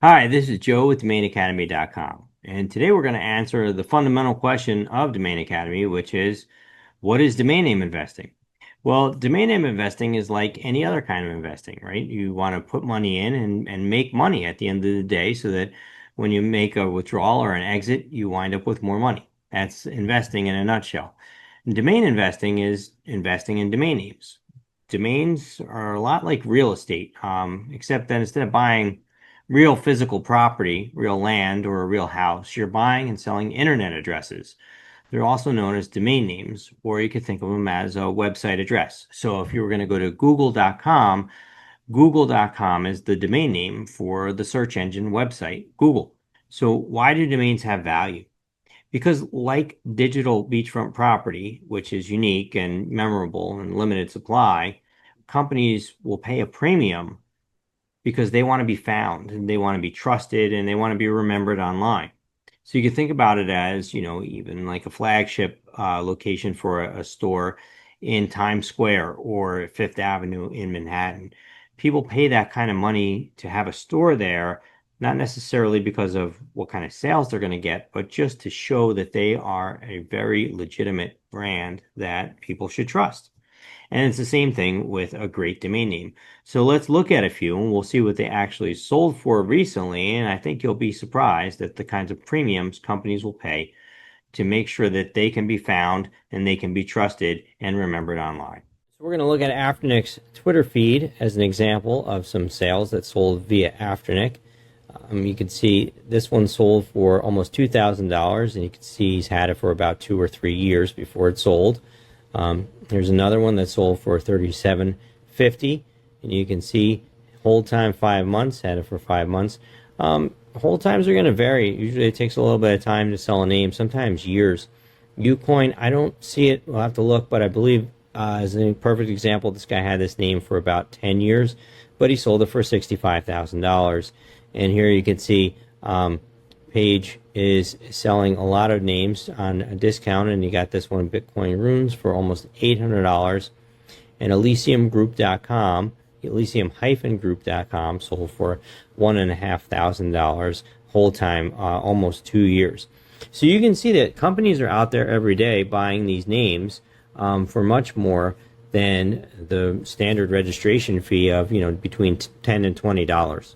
Hi, this is Joe with DomainAcademy.com, and today we're going to answer the fundamental question of Domain Academy, which is, what is domain name investing? Well, domain name investing is like any other kind of investing, right? You want to put money in and make money at the end of the day so that when you make a withdrawal or an exit, you wind up with more money. That's investing in a nutshell. And domain investing is investing in domain names. Domains are a lot like real estate, except that instead of buying real physical property, real land, or a real house, you're buying and selling internet addresses. They're also known as domain names, or you could think of them as a website address. So if you were going to go to google.com, google.com is the domain name for the search engine website, Google. So why do domains have value? Because like digital beachfront property, which is unique and memorable and limited supply, companies will pay a premium because they want to be found and they want to be trusted and they want to be remembered online. So you can think about it as, even like a flagship location for a store in Times Square or Fifth Avenue in Manhattan. People pay that kind of money to have a store there, not necessarily because of what kind of sales they're going to get, but just to show that they are a very legitimate brand that people should trust. And it's the same thing with a great domain name. So let's look at a few and we'll see what they actually sold for recently. And I think you'll be surprised at the kinds of premiums companies will pay to make sure that they can be found and they can be trusted and remembered online. So we're going to look at Afternick's Twitter feed as an example of some sales that sold via Afternick. You can see this one sold for almost $2,000, and you can see he's had it for about 2 or 3 years before it sold. Here's another one that sold for $37.50, and you can see hold time 5 months, had it for 5 months. Hold times are going to vary. Usually it takes a little bit of time to sell a name, sometimes years. Ucoin, I don't see it. We'll have to look, but I believe as a perfect example, this guy had this name for about 10 years, but he sold it for $65,000. And here you can see Page is selling a lot of names on a discount, and you got this one, Bitcoin Runes, for almost $800. And ElysiumGroup.com, Elysium-Group.com, sold for $1,500. Hold time almost 2 years. So you can see that companies are out there every day buying these names for much more than the standard registration fee of between $10 and $20.